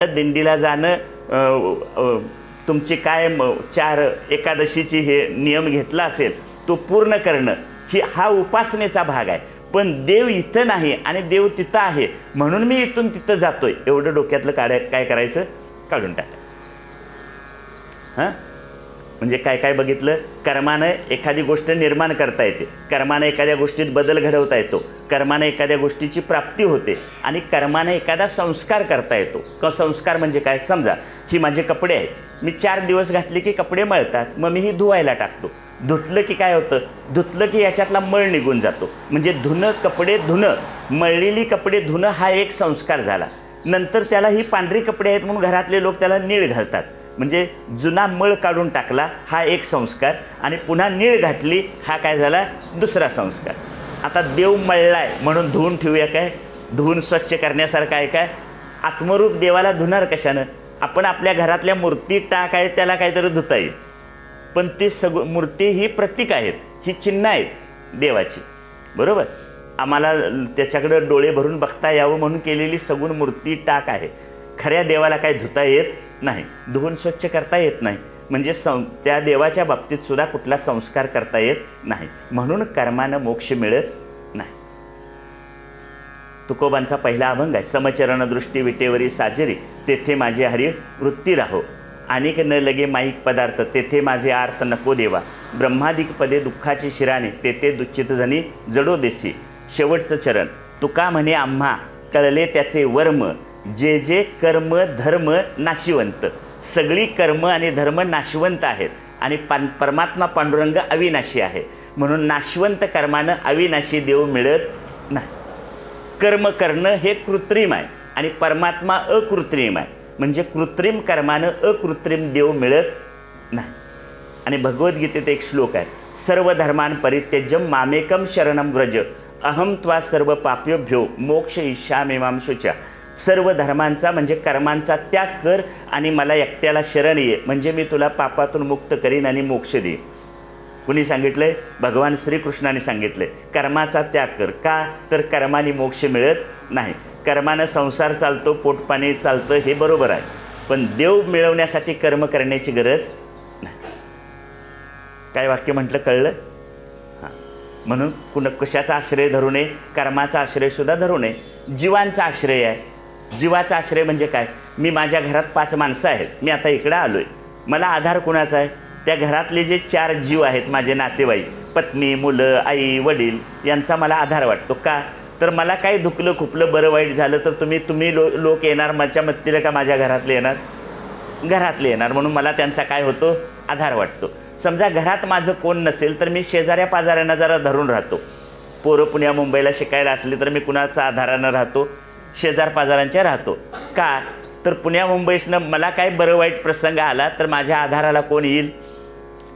दिंडीला जाणं, तुमची काय 4 एकादशीची हे नियम घेतला असेल तो पूर्ण करणं हा उपासनेचा भाग आहे. पण देव इथं नाही आणि देव तिथं आहे म्हणून मी इथून तिथं जातोय एवढं डोक्यातलं काय करायचं, काढून टाकायचं. हां, म्हणजे काय बघितलं, कर्मानं एखादी गोष्ट निर्माण करता येते, कर्मानं एखाद्या गोष्टीत बदल घडवता येतो, कर्मानं एखाद्या गोष्टीची प्राप्ती होते आणि कर्मानं एखादा संस्कार करता येतो. संस्कार म्हणजे काय, समजा ही माझे कपडे आहेत, मी 4 दिवस घातले की कपडे मळतात, मग मी ही धुवायला टाकतो. धुतलं की काय होतं, धुतलं की याच्यातला मळ निघून जातो. म्हणजे धुणं, कपडे धुणं, मळलेली कपडे धुणं हा एक संस्कार झाला. नंतर त्याला ही पांढरी कपडे आहेत म्हणून घरातले लोक त्याला नीळ घालतात, म्हणजे जुना मळ काढून टाकला हा एक संस्कार आणि पुन्हा नीळ घातली हा काय झाला, दुसरा संस्कार. आता देव मळलाय म्हणून धुवून ठेवूया काय, धुवून स्वच्छ करण्यासारखं आहे काय. आत्मरूप देवाला धुणार कशानं, आपण आपल्या घरातल्या मूर्ती टाक आहेत त्याला काहीतरी धुता येईल, पण ती मूर्ती ही प्रतीक आहेत, ही चिन्ह आहेत देवाची, बरोबर. आम्हाला त्याच्याकडे डोळे भरून बघता यावं म्हणून केलेली सगुण मूर्ती टाक आहे. खऱ्या देवाला काय धुता येत नाही, धुवून स्वच्छ करता येत नाही. म्हणजे त्या देवाच्या बाबतीत सुद्धा कुठला संस्कार करता येत नाही, म्हणून कर्मानं मोक्ष मिळत नाही. तुकोबांचा पहिला अभंग आहे, समचरण दृष्टी विटेवरी साजेरी, तेथे माझे हरी वृत्ती राहो. अनेक न लगे माईक पदार्थ, तेथे माझे आर्त नको देवा. ब्रह्मादिक पदे दुःखाची शिराणी, तेथे दुच्चित जणी जडो देसी. शेवटचं चरण, तुका म्हणे आम्हा कळले त्याचे वर्म, जे जे कर्म धर्म नाशिवंत. सगळी कर्म आणि धर्म नाशिवंत आहेत आणि परमात्मा पांडुरंग अविनाशी आहे, म्हणून नाशिवंत कर्मानं अविनाशी देव मिळत नाही. कर्म करणं हे कृत्रिम आहे आणि परमात्मा अकृत्रिम आहे, म्हणजे कृत्रिम कर्मानं अकृत्रिम देव मिळत नाही. आणि भगवद्गीतेत एक श्लोक आहे, सर्व धर्मान् परित्यज्य मामेकम शरणं व्रज, अहम त्वा सर्व पाप्योभ्यो मोक्ष इष्यामि मां शुचा. सर्व धर्मांचा म्हणजे कर्मांचा त्याग कर आणि मला एकट्याला शरण ये, म्हणजे मी तुला पापातून मुक्त करीन आणि मोक्ष देईन. कुणी सांगितलंय, भगवान श्रीकृष्णाने सांगितलंय कर्माचा त्याग कर. का तर कर्माने मोक्ष मिळत नाही. कर्मानं संसार चालतो, पोटपाणी चालतं, हे बरोबर आहे, पण देव मिळवण्यासाठी कर्म करण्याची गरज नाही. काय वाक्य म्हटलं, कळलं? हां, म्हणून कशाचा आश्रय धरू नये, कर्माचा आश्रयसुद्धा धरू नये. जीवांचा आश्रय आहे. जीवाचा आश्रय म्हणजे काय, मी माझ्या घरात 5 माणसं आहेत, मी आता इकडं आलो आहे, मला आधार कुणाचा आहे, त्या घरातले जे 4 जीव आहेत माझे नातेवाईक, पत्नी, मुलं, आई, वडील, यांचा मला आधार वाटतो. का तर मला काही दुखलं खुपलं बरं वाईट झालं तर तुम्ही लोक येणार माझ्या मदतीला का माझ्या घरातले येणार, घरातले येणार, म्हणून मला त्यांचा काय होतो, आधार वाटतो. समजा घरात माझं कोण नसेल तर मी शेजाऱ्या पाजाऱ्यांना जरा धरून राहतो. पोरं पुण्या मुंबईला शिकायला असले तर मी कुणाचा आधारानं राहतो, शेजार पाजारांच्या राहतो. का तर पुण्या मुंबईसनं मला काय बरं वाईट प्रसंग आला तर माझ्या आधाराला कोण येईल,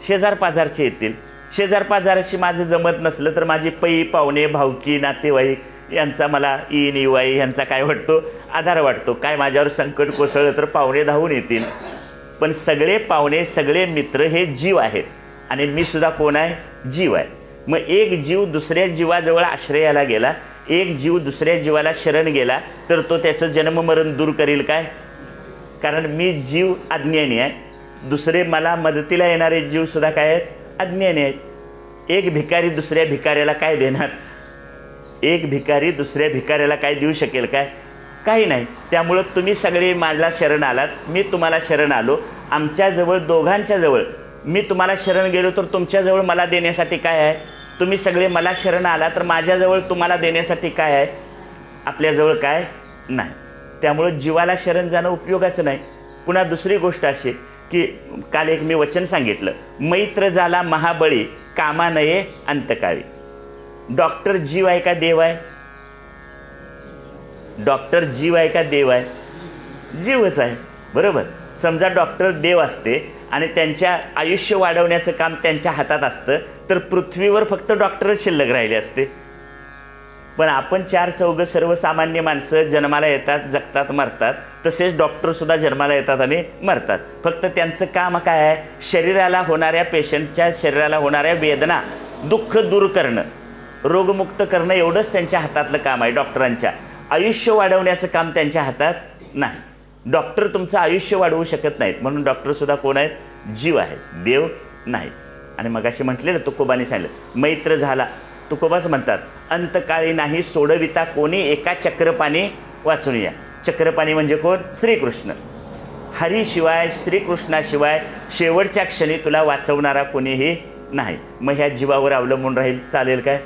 शेजार पाजारचे येतील. शेजार पाजाराशी माझं जमत नसलं तर माझी पै पाहुणे भावकी नातेवाईक यांचा मला ईन इवाई यांचा काय वाटतो, आधार वाटतो. काय माझ्यावर संकट कोसळलं तर पाहुणे धावून येतील. पण सगळे पाहुणे सगळे मित्र हे जीव आहेत आणि मी सुद्धा कोण आहे, जीव आहे. मग एक जीव दुसऱ्या जीवाजवळ आश्रयाला गेला, एक जीव दुसऱ्या जीवाला शरण गेला तर तो त्याचं जन्ममरण दूर करील काय, कारण मी जीव अज्ञानी आहे, दुसरे मला मदतीला येणारे जीवसुद्धा काय आहेत, अज्ञानी आहेत. एक भिकारी दुसऱ्या भिकाऱ्याला काय देणार, एक भिकारी दुसऱ्या भिकाऱ्याला काय देऊ शकेल काय, काही नाही. त्यामुळं तुम्ही सगळे माझ्या शरण आलात, मी तुम्हाला शरण आलो, आमच्याजवळ दोघांच्याजवळ मी तुम्हाला शरण गेलो तर तुमच्याजवळ मला देण्यासाठी काय आहे, तुम्ही सगळे मला शरण आला तर माझ्याजवळ तुम्हाला देण्यासाठी काय आहे, आपल्याजवळ काय नाही. त्यामुळं जीवाला शरण जाणं उपयोगाचं नाही. पुन्हा दुसरी गोष्ट अशी की काल एक मी वचन सांगितलं, मैत्र झाला महाबळी कामा नये अंतकाळी. डॉक्टर जीव आहे का देव आहे, डॉक्टर जीव आहे का देव आहे, जीवच आहे, बरोबर. समजा डॉक्टर देव असते आणि त्यांच्या आयुष्य वाढवण्याचं काम त्यांच्या हातात असतं तर पृथ्वीवर फक्त डॉक्टरच शिल्लक राहिले असते. पण आपण 4 चौघं सर्वसामान्य माणसं जन्माला येतात, जगतात, मरतात, तसेच डॉक्टरसुद्धा जन्माला येतात आणि मरतात. फक्त त्यांचं काम काय आहे, शरीराला होणाऱ्या पेशंटच्या शरीराला होणाऱ्या वेदना दुःख दूर करणं, रोगमुक्त करणं, एवढंच त्यांच्या हातातलं काम आहे. डॉक्टरांच्या आयुष्य वाढवण्याचं काम त्यांच्या हातात नाही. डॉक्टर तुमचं आयुष्य वाढवू शकत नाहीत, म्हणून डॉक्टरसुद्धा कोण आहेत? जीव आहे, देव नाही. आणि मगाशी म्हटलेलं तुकोबाने सांगितलं, मैत्र झाला, तुकोबाच म्हणतात, अंतकाळी नाही सोडविता कोणी एका चक्रपाणी वाचून या. चक्रपाणी म्हणजे कोण? श्रीकृष्ण. हरीशिवाय, श्रीकृष्णाशिवाय शेवटच्या क्षणी तुला वाचवणारा कोणीही नाही. मग ह्या जीवावर अवलंबून राहील, चालेल काय?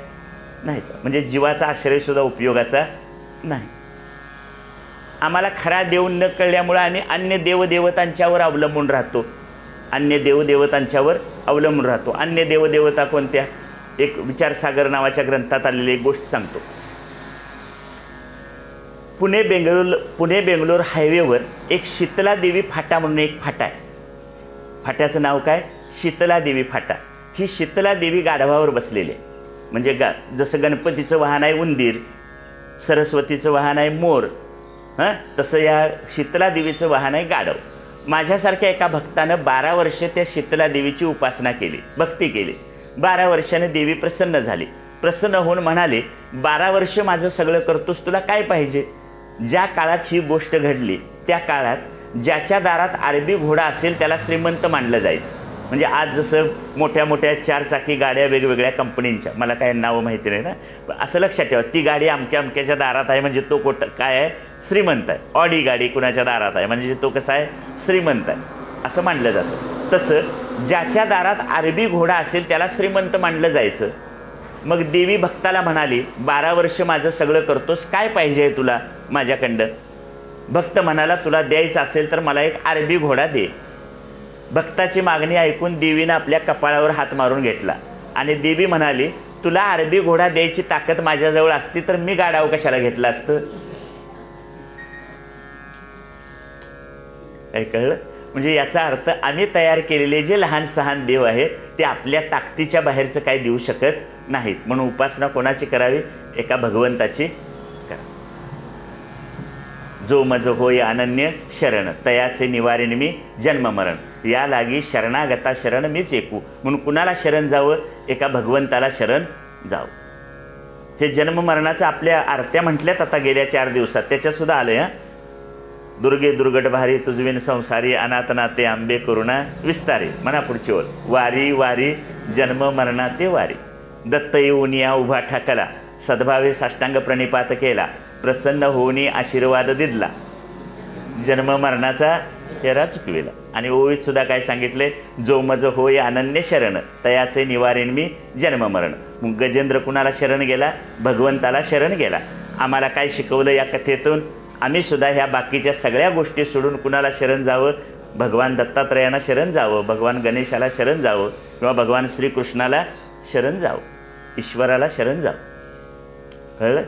नाही. म्हणजे जीवाचा आश्रयसुद्धा उपयोगाचा नाही. आम्हाला खरा देव न कळल्यामुळं आम्ही अन्य देवदेवतांच्यावर अवलंबून राहतो. अन्य देवदेवतांच्यावर अवलंबून राहतो. अन्य देवदेवता कोणत्या? एक विचारसागर नावाच्या ग्रंथात आलेली एक गोष्ट सांगतो. पुणे बेंगलोर हायवेवर एक शीतलादेवी फाटा म्हणून एक फाटा आहे. फाट्याचं नाव काय? शीतलादेवी फाटा. ही शीतलादेवी गाढवावर बसलेली आहे. म्हणजे जसं गणपतीचं वाहन आहे उंदीर, सरस्वतीचं वाहन आहे मोर, तसं या शीतलादेवीचं वाहन आहे गाढव. माझ्यासारख्या एका भक्तानं 12 वर्ष त्या शीतलादेवीची उपासना केली, भक्ती केली. 12 वर्षाने देवी प्रसन्न झाली. प्रसन्न होऊन म्हणाले, 12 वर्ष माझं सगळं करतोस, तुला काय पाहिजे? ज्या काळात ही गोष्ट घडली त्या काळात ज्याच्या दारात अरबी घोडा असेल त्याला श्रीमंत मानलं जायचं. म्हणजे आज जसं मोठ्या मोठ्या 4 चाकी गाड्या वेगवेगळ्या कंपनींच्या, मला काय नावं माहिती नाही ना, पण असं लक्षात ठेवा, ती गाडी अमक्या अमक्याच्या दारात आहे म्हणजे तो काय आहे? श्रीमंत आहे. ऑडी गाडी कुणाच्या दारात आहे म्हणजे तो कसा आहे? श्रीमंत आहे, असं मानलं जातं. तसं ज्याच्या दारात अरबी घोडा असेल त्याला श्रीमंत मानलं जायचं. मग देवी भक्ताला म्हणाली, 12 वर्ष माझं सगळं करतोस, काय पाहिजे आहे तुला माझ्याकडं? भक्त म्हणाला, तुला द्यायचं असेल तर मला एक अरबी घोडा दे. भक्ताची मागणी ऐकून देवीनं आपल्या कपाळावर हात मारून घेतला आणि देवी म्हणाली, तुला अरबी घोडा द्यायची ताकद माझ्याजवळ असती तर मी गाढव कशाला घेतलं असतं? काय कळलं? म्हणजे याचा अर्थ आम्ही तयार केलेले जे लहान सहान देव आहेत ते आपल्या ताकदीच्या बाहेरचं काही देऊ शकत नाहीत. म्हणून उपासना कोणाची करावी? एका भगवंताची करा. जो मज होय अनन्य शरण, तयाचे निवारेन मी जन्म मरण, या लागी शरणागता शरण मीच ऐकू. म्हणून कुणाला शरण जावं? एका भगवंताला शरण जावं. हे जन्म मरणाचं आपल्या आरत्या म्हटल्यात आता गेल्या 4 दिवसात, त्याच्यातसुद्धा आलं आहे. दुर्गे दुर्गट भारी तुझविन संसारी, अनाथ नाते आंबे करुणा विस्तारी. म्हणा पुढची ओळ, वारी वारी जन्म मरणाते वारी, दत्त येऊन या उभा ठाकला, सद्भावे साष्टांग प्रणिपात केला, प्रसन्न होऊनी आशीर्वाद दिदला, जन्म मरणाचा हेरा चुकविला. आणि ओळीत सुद्धा काय सांगितले? जो मज होय अनन्य शरण, तयाचे निवारेन मी जन्म मरण. मग गजेंद्र कुणाला शरण गेला? भगवंताला शरण गेला. आम्हाला काय शिकवलं या कथेतून? आम्ही सुद्धा ह्या बाकीच्या सगळ्या गोष्टी सोडून कुणाला शरण जावं? भगवान दत्तात्रयांना शरण जावं, भगवान गणेशाला शरण जावं, किंवा भगवान श्रीकृष्णाला शरण जावं, ईश्वराला शरण जावं. कळलं?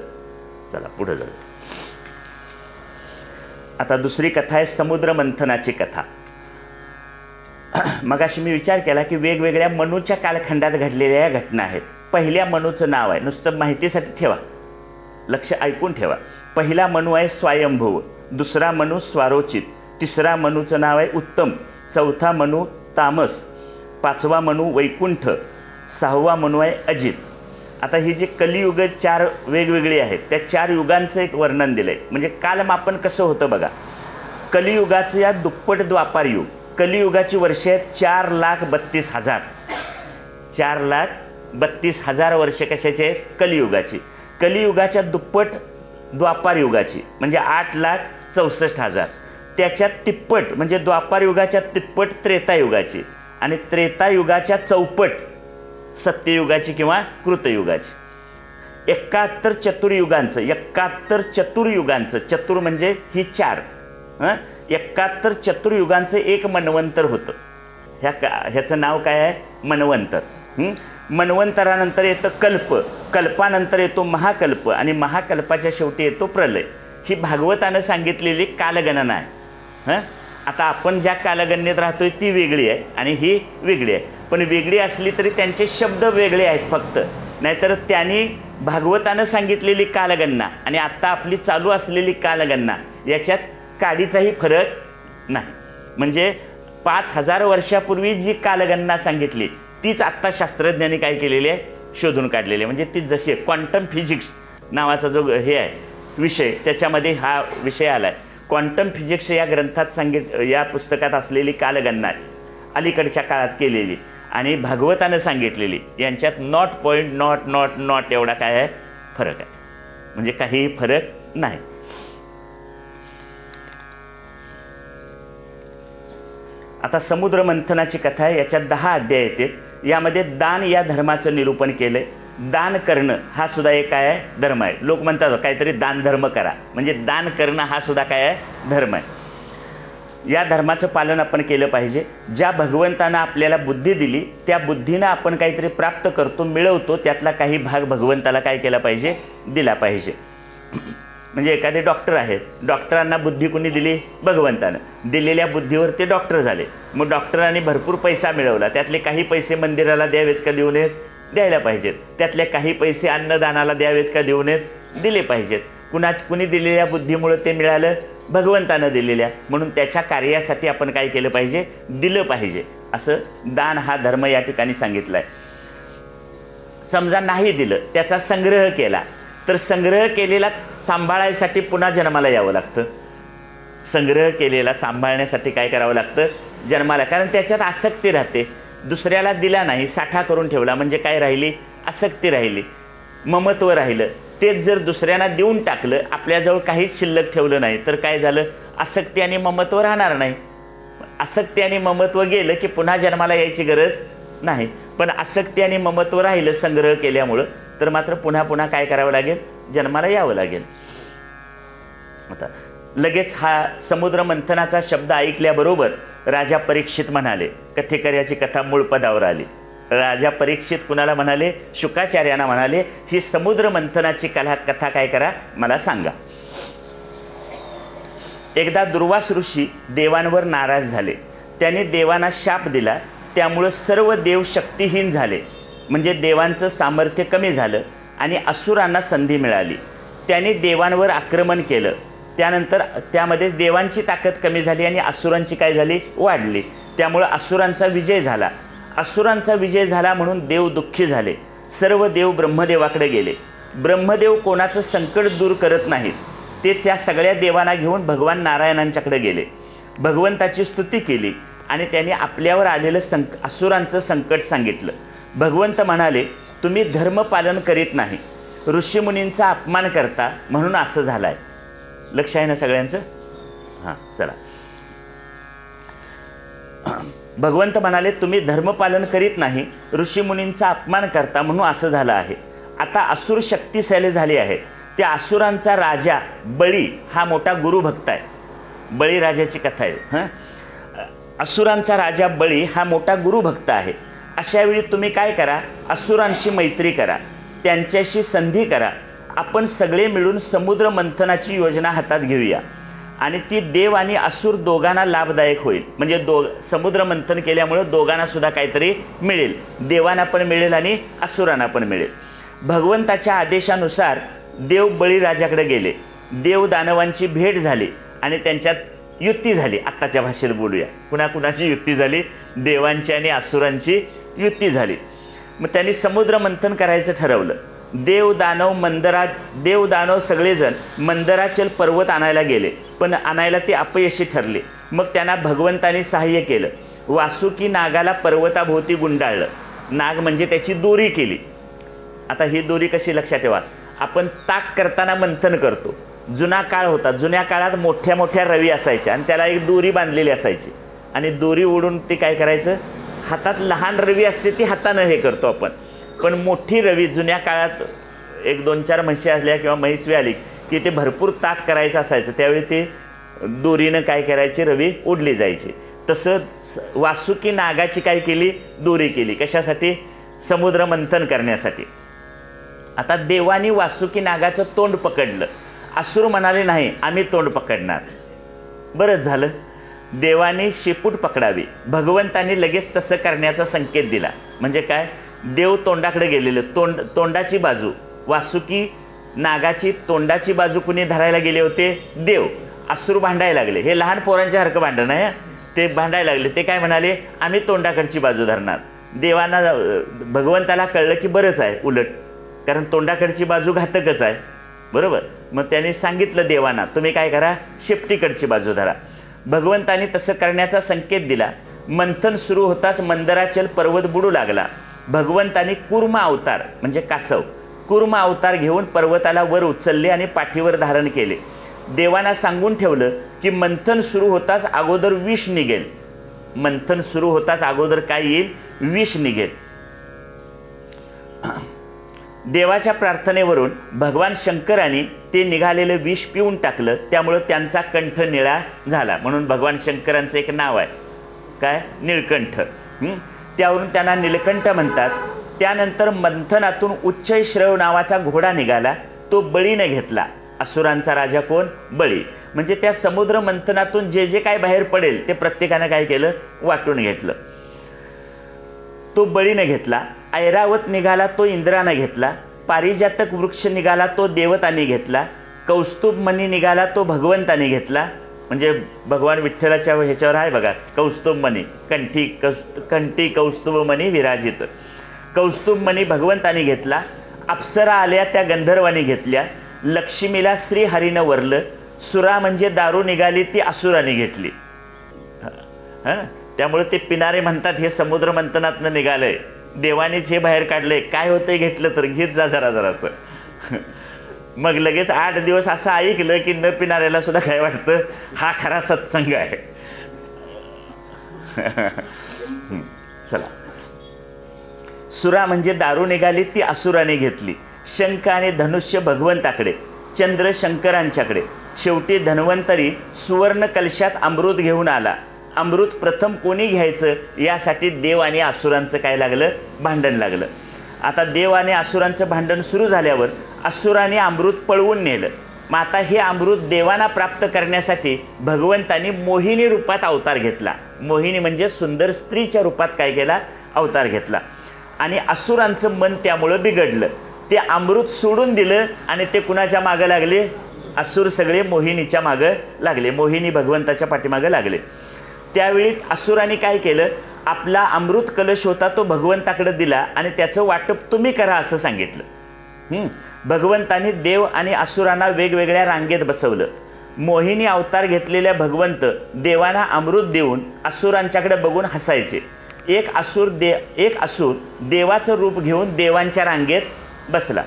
चला पुढं जाऊ. आता दुसरी कथा आहे समुद्र मंथनाची कथा. मगाशी मी विचार केला की वेगवेगळ्या मनूच्या कालखंडात घडलेल्या या घटना आहेत. पहिल्या मनूचं नाव आहे, नुसतं माहितीसाठी ठेवा, लक्ष ऐकून ठेवा. पहिला मनू आहे स्वयंभुव, दुसरा मनू स्वारोचित, तिसरा मनूचं नाव आहे उत्तम, चौथा मनू तामस, 5वा मनू वैकुंठ, 6वा मनू आहे अजित. आता ही जी कलियुग 4 वेगवेगळी आहेत त्या 4 युगांचं एक वर्णन दिलं आहे. म्हणजे कालमापन कसं होतं बघा. कलियुगाचं या दुप्पट द्वापार युग. कलियुगाची वर्षे आहेत 4,32,000. 4,32,000 वर्षे कशाची आहेत? कलियुगाची. कलियुगाच्या दुप्पट द्वापार युगाची म्हणजे 8,64,000. त्याच्यात तिप्पट म्हणजे द्वापार युगाच्या तिप्पट त्रेतायुगाची, आणि त्रेतायुगाच्या चौपट सत्ययुगाची किंवा कृतयुगाची. 71 चतुर्युगांचं, 71 चतुर्युगांचं, चतुर म्हणजे ही 4, 71 चतुर्युगांचं एक मन्वंतर होतं. ह्याचं नाव काय आहे? मन्वंतर. मन्वंतरानंतर येतं कल्प, कल्पानंतर येतो महाकल्प, आणि महाकल्पाच्या शेवटी येतो प्रलय. ही भागवतानं सांगितलेली कालगणना आहे. आता आपण ज्या कालगणनेत राहतोय ती वेगळी आहे आणि ही वेगळी आहे. पण वेगळी असली तरी त्यांचे शब्द वेगळे आहेत फक्त. नाहीतर त्यांनी भागवतानं सांगितलेली कालगणना आणि आत्ता आपली चालू असलेली कालगणना याच्यात काडीचाही फरक नाही. म्हणजे 5,000 वर्षापूर्वी जी कालगणना सांगितली तीच आत्ता शास्त्रज्ञांनी काय केलेली आहे? शोधून काढलेली आहे. म्हणजे ती जशी क्वांटम फिजिक्स नावाचा जो हे आहे विषय, त्याच्यामध्ये हा विषय आला आहे. क्वांटम फिजिक्स या ग्रंथात या पुस्तकात असलेली कालगणना अलीकडच्या काळात केलेली आणि भागवतानं सांगितलेली यांच्यात नॉट पॉईंट नॉट एवढा काय आहे फरक आहे, म्हणजे काहीही फरक नाही. आता समुद्र मंथनाची कथा आहे. याच्यात 10 अध्याय येतात. यामध्ये दान या धर्माचं निरूपण केलं आहे. दान करणं हा सुद्धा एक काय आहे धर्म आहे. लोक म्हणतात काहीतरी दान धर्म करा, म्हणजे दान करणं हा सुद्धा काय आहे धर्म आहे. या धर्माचं पालन आपण केलं पाहिजे. ज्या भगवंतानं आपल्याला बुद्धी दिली त्या बुद्धीनं आपण काहीतरी प्राप्त करतो, मिळवतो, त्यातला काही भाग भगवंताला काय केला पाहिजे दिला पाहिजे. म्हणजे एखादे डॉक्टर आहेत, डॉक्टरांना बुद्धी कोणी दिली भगवंतानं. दिलेल्या बुद्धीवर ते डॉक्टर झाले. मग डॉक्टरांनी भरपूर पैसा मिळवला, त्यातले काही पैसे मंदिराला द्यावेत का देऊ नयेत द्यायला पाहिजेत. त्यातले काही पैसे अन्नदानाला द्यावेत का देऊ नयेत दिले पाहिजेत. कुणी दिलेल्या बुद्धीमुळे ते मिळालं भगवंतानं दिलेल्या, म्हणून त्याच्या कार्यासाठी आपण काय केलं पाहिजे दिलं पाहिजे. असं दान हा धर्म या ठिकाणी सांगितला आहे. समजा नाही दिलं, त्याचा संग्रह केला, तर संग्रह केलेला सांभाळायसाठी पुन्हा जन्माला यावं लागतं. संग्रह केलेला सांभाळण्यासाठी काय करावं लागतं जन्माला, कारण त्याच्यात आसक्ती राहते. दुसऱ्याला दिला नाही, साठा करून ठेवला म्हणजे काय राहिली आसक्ती राहिली, ममत्व राहिलं. तेच जर दुसऱ्यांना देऊन टाकलं, आपल्याजवळ काहीच शिल्लक ठेवलं नाही, तर काय झालं आसक्ती आणि ममत्व राहणार नाही. आसक्ती आणि ममत्व गेलं की पुन्हा जन्माला यायची गरज नाही. पण आसक्ती आणि ममत्व राहिलं संग्रह केल्यामुळं, तर मात्र पुन्हा पुन्हा काय करावं लागेल जन्माला यावं लागेल. आता लगेच हा समुद्र मंथनाचा शब्द ऐकल्याबरोबर राजा परीक्षित म्हणाले, कथेकऱ्याची कथा मूळ पदावर आली. राजा परीक्षित कुणाला म्हणाले शुकाचार्यांना म्हणाले, ही समुद्र मंथनाची कथा काय करा मला सांगा. एकदा दुर्वास ऋषी देवांवर नाराज झाले. त्यांनी देवांना शाप दिला. त्यामुळं सर्व देव शक्तिहीन झाले, म्हणजे देवांचं सामर्थ्य कमी झालं आणि असुरांना संधी मिळाली. त्यांनी देवांवर आक्रमण केलं. त्यानंतर त्यामध्ये देवांची ताकद कमी झाली आणि असुरांची काय झाली वाढली. त्यामुळं असुरांचा विजय झाला. असुरांचा विजय झाला म्हणून देव दुःखी झाले. सर्व देव ब्रह्मदेवाकडे गेले. ब्रह्मदेव कोणाचं संकट दूर करत नाहीत. ते त्या सगळ्या देवांना घेऊन भगवान नारायणांच्याकडे गेले. भगवंताची स्तुती केली आणि त्यांनी आपल्यावर आलेलं असुरांचं संकट सांगितलं. भगवंत म्हणाले, तुम्ही धर्मपालन करीत नाही, ऋषीमुनींचा अपमान करता, म्हणून असं झालं आहे. लक्ष आहे ना सगळ्यांचं? हां चला. भगवंत म्हणाले, तुम्ही धर्मपालन करीत नाही, ऋषीमुनींचा अपमान करता, म्हणून असं झालं आहे. आता असुर शक्तिशाली झाले आहेत. त्या असुरांचा राजा बळी हा मोठा गुरुभक्त आहे. बळीराजाची कथा आहे. असुरांचा राजा बळी हा मोठा गुरुभक्त आहे. अशा वेळी तुम्ही काय करा, असुरांशी मैत्री करा, त्यांच्याशी संधी करा. आपण सगळे मिळून समुद्र मंथनाची योजना हातात घेऊया आणि ती देव आणि असुर दोघांना लाभदायक होईल. म्हणजे समुद्र मंथन केल्यामुळं दोघांना सुद्धा काहीतरी मिळेल, देवांना पण मिळेल आणि असुरांना पण मिळेल. भगवंताच्या आदेशानुसार देव बळीराजाकडे गेले. देव दानवांची भेट झाली आणि त्यांच्यात युती झाली. आत्ताच्या भाषेत बोलूया, कुणाकुणाची युती झाली, देवांची आणि असुरांची युती झाली. मग त्यांनी समुद्र मंथन करायचं ठरवलं. देव दानव सगळेजण मंदराचल पर्वत आणायला गेले, पण आणायला ते अपयशी ठरले. मग त्यांना भगवंतांनी सहाय्य केलं. वासुकी नागाला पर्वताभोवती गुंडाळलं. नाग म्हणजे त्याची दोरी केली. आता ही दोरी कशी लक्षात ठेवा, आपण ताक करताना मंथन करतो. जुना काळ होता, जुन्या काळात मोठ्या मोठ्या रवी असायच्या आणि त्याला एक दोरी बांधलेली असायची आणि दोरी ओढून ती काय करायचं, हातात लहान रवी असते ती हातानं हे करतो आपण. पण मोठी रवी जुन्या काळात 1-2-4 म्हशी असल्या किंवा म्हैसवी आली की ते भरपूर ताक करायचं असायचं, त्यावेळी ते दोरीनं काय करायची रवी ओढली जायची. तसं वासुकी नागाची काय केली, दोरी केली. कशासाठी? समुद्र मंथन करण्यासाठी. आता देवानी वासुकी नागाचं तोंड पकडलं. असुर म्हणाले, नाही आम्ही तोंड पकडणार. बरंच झालं, देवाने शेपूट पकडावी. भगवंतांनी लगेच तसं करण्याचा संकेत दिला. म्हणजे काय, देव तोंडाकडे गेलेलं, तोंडाची बाजू, वासुकी नागाची तोंडाची बाजू कुणी धरायला गेले होते, देव. असुर भांडायला लागले. हे लहान पोरांच्या हरकं भांडण आहे. ते भांडायला लागले. ते काय म्हणाले, आम्ही तोंडाकडची बाजू धरणार. देवांना भगवंताला कळलं की बरंच आहे उलट, कारण तोंडाकडची बाजू घातकच आहे, बरोबर. मग त्यांनी सांगितलं देवांना, तुम्ही काय करा, शेपटीकडची बाजू धरा. भगवंतानी तसं करण्याचा संकेत दिला. मंथन सुरू होताच मंदराचल पर्वत बुडू लागला. भगवंतानी कूर्म अवतार म्हणजे कासव, कूर्म अवतार घेऊन पर्वताला वर उचलले आणि पाठीवर धारण केले. देवांना सांगून ठेवलं की मंथन सुरू होताच अगोदर विष निघेल. मंथन सुरू होताच अगोदर काय येईल, विष निघेल. देवाच्या प्रार्थनेवरून भगवान शंकरांनी ते निघालेलं विष पिऊन टाकलं. त्यामुळं त्यांचा कंठ निळा झाला. म्हणून भगवान शंकरांचं एक नाव आहे काय, निळकंठ. त्यावरून त्यांना निळकंठ म्हणतात. त्यानंतर मंथनातून उच्चैश्रव नावाचा घोडा निघाला. तो बळीने घेतला. असुरांचा राजा कोण, बळी. म्हणजे त्या समुद्र मंथनातून जे जे काय बाहेर पडेल ते प्रत्येकानं काय केलं, वाटून घेतलं. तो बळीने घेतला. ऐरावत निघाला, तो इंद्रानं घेतला. पारिजातक वृक्ष निघाला, तो देवतांनी घेतला. कौस्तुभमणी निघाला, तो भगवंताने घेतला. म्हणजे भगवान विठ्ठलाच्या ह्याच्यावर आहे बघा, कौस्तुभमणी, कंठी कौस्तुभमणी विराजित. कौस्तुभमणी भगवंताने घेतला. अप्सरा आल्या, त्या गंधर्वाने घेतल्या. लक्ष्मीला श्रीहरीनं वरलं. सुरा म्हणजे दारू निघाली, ती असुराने घेतली. त्यामुळे ते पिणारे म्हणतात हे समुद्र मंथनातनं निघालंय, देवानेच हे बाहेर काढलंय, काय होतंय घेतलं तर घेत जा जरा जरासं. मग लगेच 8 दिवस असं ऐकलं की न पिणाऱ्याला सुद्धा काय वाटतं, हा खरा सत्संग आहे. चला, सुरा म्हणजे दारू निघाली, ती असुराने घेतली. शंख आणि धनुष्य भगवंताकडे, चंद्र शंकरांच्याकडे. शेवटी धन्वंतरी सुवर्ण कलशात अमृत घेऊन आला. अमृत प्रथम कोणी घ्यायचं यासाठी देव आणि असुरांचं काय लागलं, भांडण लागलं. आता देव आणि असुरांचं भांडण सुरू झाल्यावर असुराने अमृत पळवून नेलं. मग आता हे अमृत देवांना प्राप्त करण्यासाठी भगवंतानी मोहिनी रूपात अवतार घेतला. मोहिनी म्हणजे सुंदर स्त्रीच्या रूपात काय केला, अवतार घेतला. आणि असुरांचं मन त्यामुळं बिघडलं. ते अमृत सोडून दिलं आणि ते कुणाच्या मागं लागले, असुर सगळे मोहिनीच्या मागं लागले. मोहिनी भगवंताच्या पाठीमागं लागले. त्यावेळी असुरांनी काय केलं, आपला अमृत कलश होता तो भगवंताकडे दिला आणि त्याचं वाटप तुम्ही करा असं सांगितलं. भगवंतानी देव आणि असुरांना वेगवेगळ्या रांगेत बसवलं. मोहिनी अवतार घेतलेल्या भगवंत देवांना अमृत देऊन असुरांच्याकडे बघून हसायचे. एक असुर देवाचं रूप घेऊन देवांच्या रांगेत बसला.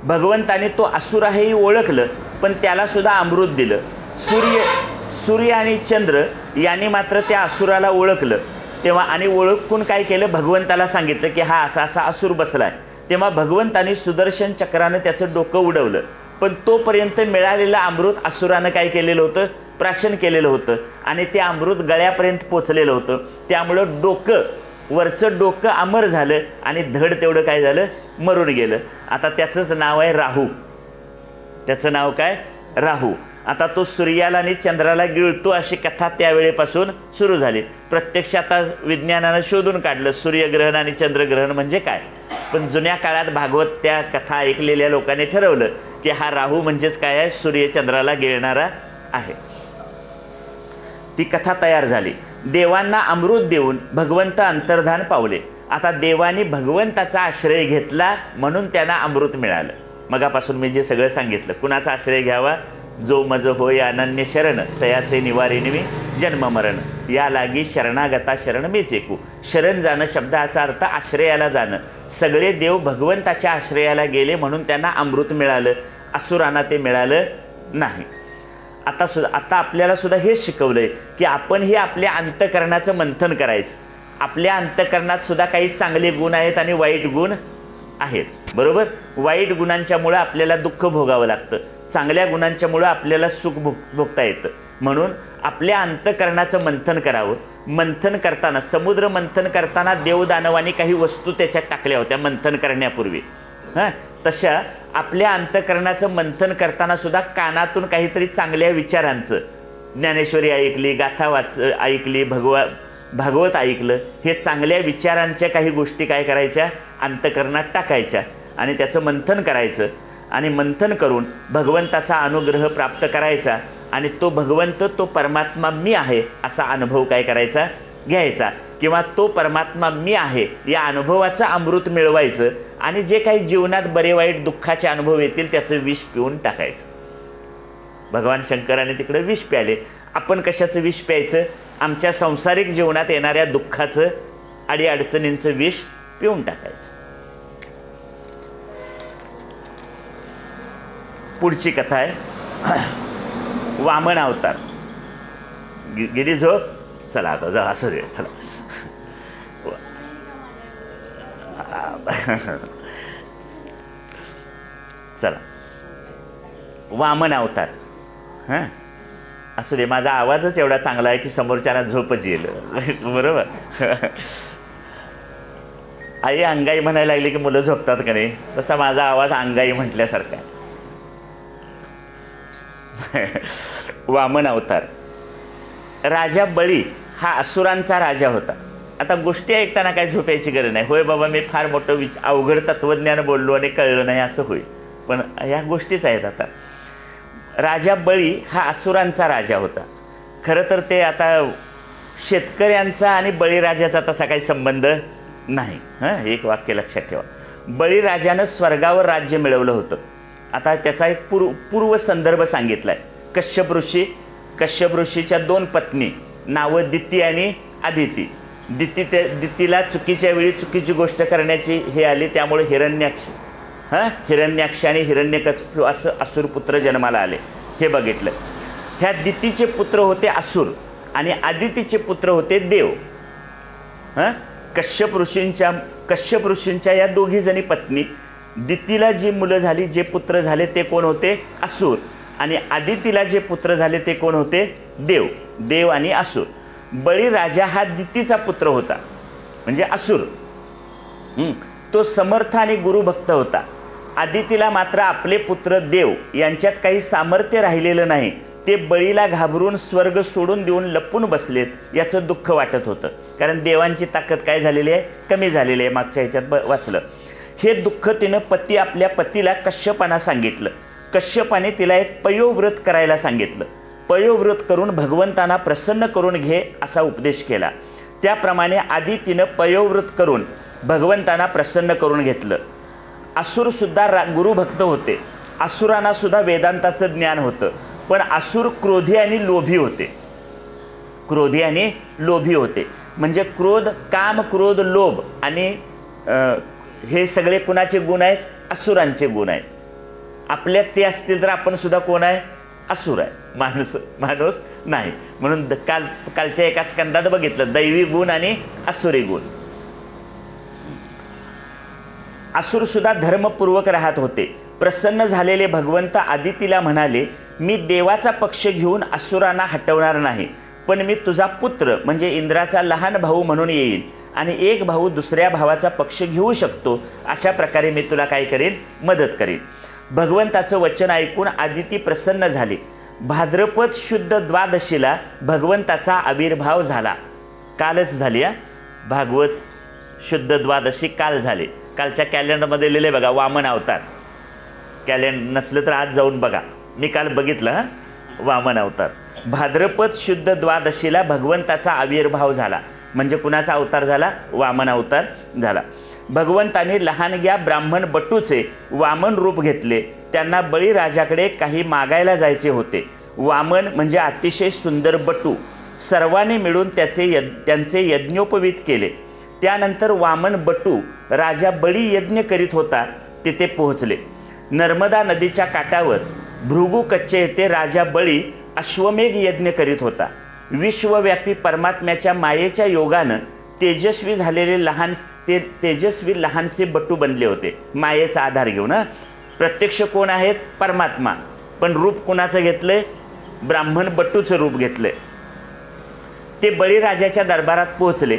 भगवंताने तो असुर हेही ओळखलं, पण त्याला सुद्धा अमृत दिलं. सूर्य आणि चंद्र यांनी मात्र त्या असुराला ओळखलं. तेव्हा आणि ओळखून काय केलं, भगवंताला सांगितलं की हा असा असा असुर बसलाय. तेव्हा भगवंतानी सुदर्शन चक्रानं त्याचं डोकं उडवलं. पण तोपर्यंत मिळालेलं अमृत असुरानं काय केलेलं होतं, प्राशन केलेलं होतं आणि ते अमृत गळ्यापर्यंत पोचलेलं होतं. त्यामुळं वरचं डोकं अमर झालं आणि धड तेवढं काय झालं, मरून गेलं. आता त्याचंच नाव आहे राहू. त्याचं नाव काय, राहू. आता तो सूर्याला आणि चंद्राला गिळतो अशी कथा त्यावेळेपासून सुरू झाली. प्रत्यक्ष आता विज्ञानानं शोधून काढलं सूर्यग्रहण आणि चंद्रग्रहण म्हणजे काय. पण जुन्या काळात भागवत त्या कथा ऐकलेल्या लोकांनी ठरवलं की हा राहू म्हणजेच काय आहे, सूर्यचंद्राला गिळणारा आहे. ती कथा तयार झाली. देवांना अमृत देऊन भगवंत अंतर्धान पावले. आता देवांनी भगवंताचा आश्रय घेतला म्हणून त्यांना अमृत मिळालं. मगापासून मी जे सगळं सांगितलं, कुणाचा आश्रय घ्यावा, जो मज होय अनन्य शरण, तयाचे निवारिणी मी जन्म मरण, या लागी शरणागता शरण मीच ऐकू. शरण जाणं शब्दाचा अर्थ आश्रयाला जाणं. सगळे देव भगवंताच्या आश्रयाला गेले म्हणून त्यांना अमृत मिळालं. असुरांना ते मिळालं नाही. आता आपल्याला सुद्धा हेच शिकवलं आहे की आपण हे आपल्या अंतःकरणाचं मंथन करायचं. आपल्या अंतःकरणात सुद्धा काही चांगले गुण आहेत आणि वाईट गुण आहेत, बरोबर. वाईट गुणांच्यामुळं आपल्याला दुःख भोगावं लागतं, चांगल्या गुणांच्यामुळं आपल्याला सुख भोगता येतं. म्हणून आपल्या अंतःकरणाचं मंथन करावं. मंथन करताना, समुद्र मंथन करताना देवदानवानी काही वस्तू त्याच्यात टाकल्या होत्या मंथन करण्यापूर्वी. तशा आपल्या अंतःकरणाचं मंथन करताना सुद्धा कानातून काहीतरी चांगल्या विचारांचं, ज्ञानेश्वरी ऐकली, गाथा ऐकली, भागवत ऐकलं, हे चांगल्या विचारांच्या काही गोष्टी काय करायच्या, अंतःकरणात टाकायच्या आणि त्याचं मंथन करायचं. आणि मंथन करून भगवंताचा अनुग्रह प्राप्त करायचा आणि तो भगवंत, तो परमात्मा मी आहे असा अनुभव काय करायचा, घ्यायचा. किंवा तो परमात्मा मी आहे या अनुभवाचं अमृत मिळवायचं आणि जे काही जीवनात बरे वाईट दुःखाचे अनुभव येतील त्याचं विष पिऊन टाकायचं. भगवान शंकराने तिकडे विष प्याले. आपण कशाचं विष प्यायचं? आमच्या सांसारिक जीवनात येणाऱ्या दुःखाचं अडीअडचणींचं विष पिऊन टाकायचं. पुढची कथा आहे वामन अवतार. गेली झोप? चला आता जा, असू दे, चला. चला, वामन अवतार. हां, असू दे, माझा आवाजच एवढा चांगला आहे की समोरच्याला झोपच येईल. बरोबर. आई अंगाई म्हणायला लागली की मुलं झोपतात का नाही, तसा माझा आवाज अंगाई म्हटल्यासारखा आहे. वामन अवतार. राजा बळी हा असुरांचा राजा होता. आता गोष्टी ऐकताना काय झोपायची गरज नाही. होय बाबा, मी फार मोठं अवघड तत्त्वज्ञान बोललो आणि कळलं नाही असं होईल, पण ह्या गोष्टीच आहेत. आता राजा बळी हा असुरांचा राजा होता. खरं तर ते आता शेतकऱ्यांचा आणि बळीराजाचा तसा काही संबंध नाही. हां, एक वाक्य लक्षात ठेवा. बळीराजानं स्वर्गावर राज्य मिळवलं होतं. आता त्याचा एक पूर्व संदर्भ सांगितला आहे. कश्यप ऋषीच्या 2 पत्नी, नावं दिती आणि आदिती. दितीला चुकीच्या वेळी चुकीची गोष्ट करण्याची हे आली, त्यामुळे हिरण्याक्ष आणि हिरण्यकश्यप असं असुरपुत्र जन्माला आले. हे बघितलं. ह्या दितीचे पुत्र होते असुर आणि आदितीचे पुत्र होते देव. कश्यप ऋषींच्या या दोघी जणी पत्नी. दितीला जी मुलं झाली, जे पुत्र झाले ते कोण होते? असुर. आणि आदितीला जे पुत्र झाले ते कोण होते? देव आणि असुर. बळीराजा हा दितीचा पुत्र होता, म्हणजे असुर. तो समर्थ आणि गुरुभक्त होता. आदितीला मात्र आपले पुत्र देव यांच्यात काही सामर्थ्य राहिलेलं नाही. ते बळीला घाबरून स्वर्ग सोडून देऊन लपून बसलेत, याचं दुःख वाटत होतं. कारण देवांची ताकद काय झालेली आहे? कमी झालेली आहे. मागच्या ह्याच्यात वाचलं. हे दुःख तिनं आपल्या पतीला कश्यपांना सांगितलं. कश्यपाने तिला एक पयोव्रत करायला सांगितलं. पयोव्रत करून भगवंतांना प्रसन्न करून घे असा उपदेश केला. त्याप्रमाणे आदितीनं पयोव्रत करून भगवंतांना प्रसन्न करून घेतलं. असुरसुद्धा गुरुभक्त होते. असुरांना सुद्धा वेदांताचं ज्ञान होतं. पण असुर क्रोधी आणि लोभी होते. म्हणजे काम, क्रोध, लोभ आणि हे सगळे कुणाचे गुण आहेत? असुरांचे गुण आहेत. आपल्यात ते असतील तर आपण सुद्धा कोण आहे? असुर आहे. माणूस नाही. म्हणून कालच्या एका स्कंदात बघितलं, दैवी गुण आणि असुरी गुण. असुर सुद्धा धर्मपूर्वक राहत होते. प्रसन्न झालेले भगवंत आदितीला म्हणाले, मी देवाचा पक्ष घेऊन असुरांना हटवणार नाही, पण मी तुझा पुत्र म्हणजे इंद्राचा लहान भाऊ म्हणून येईन आणि एक भाऊ दुसऱ्या भावाचा पक्ष घेऊ शकतो. अशा प्रकारे मी तुला काय करेन? मदत करेन. भगवंताचं वचन ऐकून आदिती प्रसन्न झाली. भाद्रपद शुद्ध द्वादशीला भगवंताचा आविर्भाव झाला. कालच झाली. भागवत शुद्ध द्वादशी काल झाली. कालच्या कॅलेंडरमध्ये लिहिले बघा, वामन अवतार. कॅलेंडर नसलं तर आज जाऊन बघा. मी काल बघितलं. वामन अवतार. भाद्रपद शुद्ध द्वादशीला भगवंताचा आविर्भाव झाला. म्हणजे कुणाचा अवतार झाला? वामन अवतार झाला. भगवंताने लहानग्या ब्राह्मण बटूचे वामन रूप घेतले. त्यांना बळीराजाकडे काही मागायला जायचे होते. वामन म्हणजे अतिशय सुंदर बटू. सर्वांनी मिळून त्यांचे यज्ञोपवीत केले. त्यानंतर वामन बटू राजा बळी यज्ञ करीत होता तिथे पोहोचले. नर्मदा नदीच्या काठावर भृगू कच्चे येथे राजा बळी अश्वमेघ यज्ञ करीत होता. विश्वव्यापी परमात्म्याच्या मायेच्या योगानं तेजस्वी लहानसे बटू बनले होते. मायेचा आधार घेऊन. प्रत्यक्ष कोण आहेत? परमात्मा. पण रूप कोणाचं घेतलंय? ब्राह्मण बटूचं रूप घेतलंय. ते बळीराजाच्या दरबारात पोहोचले.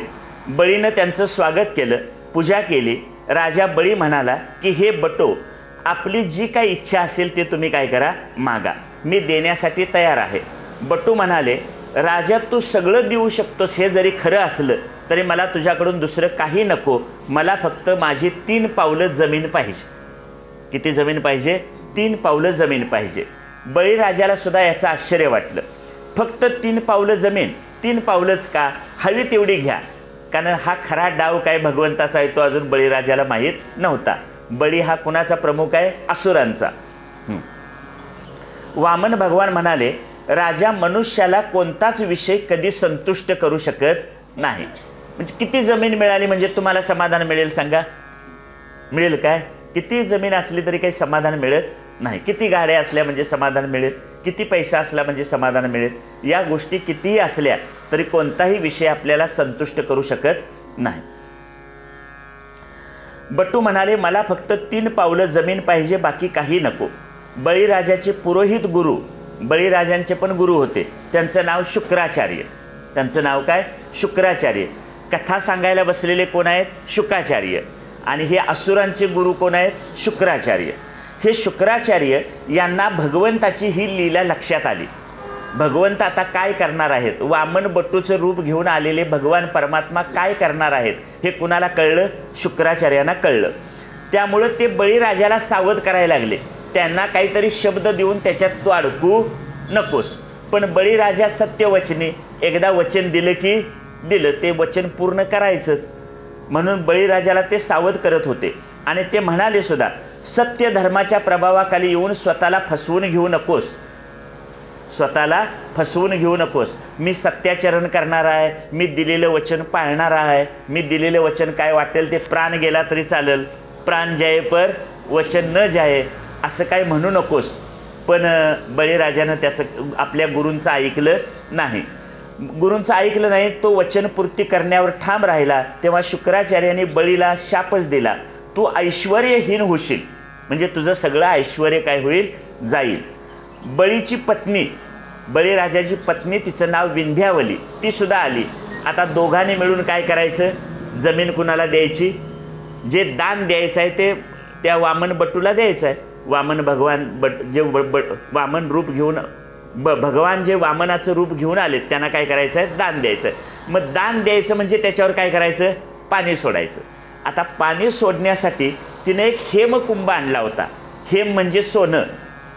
बळीनं त्यांचं स्वागत केलं, पूजा केली. राजा बळी म्हणाला की हे बटो, आपली जी काही इच्छा असेल ते तुम्ही काय करा? मागा, मी देण्यासाठी तयार आहे. बटू म्हणाले, राजा तू सगळं देऊ शकतोस हे जरी खरं असलं तरी मला तुझ्याकडून दुसरं काही नको. मला फक्त माझी 3 पावलं जमीन पाहिजे. किती जमीन पाहिजे? 3 पावलं जमीन पाहिजे. बळीराजाला सुद्धा याचं आश्चर्य वाटलं. फक्त 3 पावलं जमीन? 3 पावलंच का? हवी तेवढी घ्या. कारण हा खरा डाव काय भगवंताचा आहे तो अजून बळीराजाला माहीत नव्हता. बळी हा कुणाचा प्रमुख आहे? असुरांचा. वामन भगवान म्हणाले, राजा मनुष्याला कोणताच विषय कधी संतुष्ट करू शकत नाही. म्हणजे किती जमीन मिळाली म्हणजे तुम्हाला समाधान मिळेल सांगा? मिळेल काय? किती जमीन असली तरी काही समाधान मिळत नाही. किती गाड्या असल्या म्हणजे समाधान मिळेल? किती पैसा असला म्हणजे समाधान मिळेल? या गोष्टी कितीही असल्या तरी कोणताही विषय आपल्याला संतुष्ट करू शकत नाही. बटू म्हणाले, मला फक्त 3 पावलं जमीन पाहिजे, बाकी काही नको. बळीराजाचे पुरोहित गुरु, बळीराजांचे पण गुरु होते, त्यांचं नाव शुक्राचार्य. त्यांचं नाव काय? शुक्राचार्य. कथा सांगायला बसलेले कोण आहेत? शुकाचार्य. आणि हे असुरांचे गुरु कोण आहेत? शुक्राचार्य. हे शुक्राचार्य यांना भगवंताची ही लीला लक्षात आली. भगवंत आता काय करणार आहेत? वामन बटूचं रूप घेऊन आलेले भगवान परमात्मा काय करणार आहेत हे कुणाला कळलं? शुक्राचार्यांना कळलं. त्यामुळं ते बळीराजाला सावध करायला लागले. त्यांना काहीतरी शब्द देऊन त्याच्यात तू अडकू नकोस. पण बळीराजा सत्यवचनी, एकदा वचन दिलं की दिलं, ते वचन पूर्ण करायचंच. म्हणून बळीराजाला ते सावध करत होते. आणि ते म्हणाले सुद्धा, सत्य धर्माच्या प्रभावाखाली येऊन स्वतःला फसवून घेऊ नकोस, स्वतःला फसवून घेऊ नकोस. मी सत्याचरण करणार आहे, मी दिलेलं वचन पाळणार आहे. मी दिलेलं वचन काय वाटेल ते, प्राण गेला तरी चालेल, प्राण जाये पर वचन न जाये, असं काय म्हणू नकोस. पण बळीराजानं त्याचं आपल्या गुरूंचं ऐकलं नाही. गुरूंचं ऐकलं नाही, तो वचनपूर्ती करण्यावर ठाम राहिला. तेव्हा शुक्राचार्यांनी बळीला शापच दिला, तू ऐश्वर्यहीन होशील, म्हणजे तुझं सगळं ऐश्वर्य काय होईल? जाईल. बळीची पत्नी, बळीराजाची पत्नी, तिचं नाव विंध्यावली, ती सुद्धा आली. आता दोघांनी मिळून काय करायचं? जमीन कुणाला द्यायची? जे दान द्यायचं आहे ते त्या वामन बटूला द्यायचं आहे. वामन भगवान जे वामन रूप घेऊन भगवान जे वामनाचं रूप घेऊन आलेत त्यांना काय करायचं आहे? दान द्यायचं आहे. मग दान द्यायचं म्हणजे त्याच्यावर काय करायचं? पाणी सोडायचं. आता पाणी सोडण्यासाठी तिने एक हेमकुंभ आणला होता. हेम म्हणजे सोनं,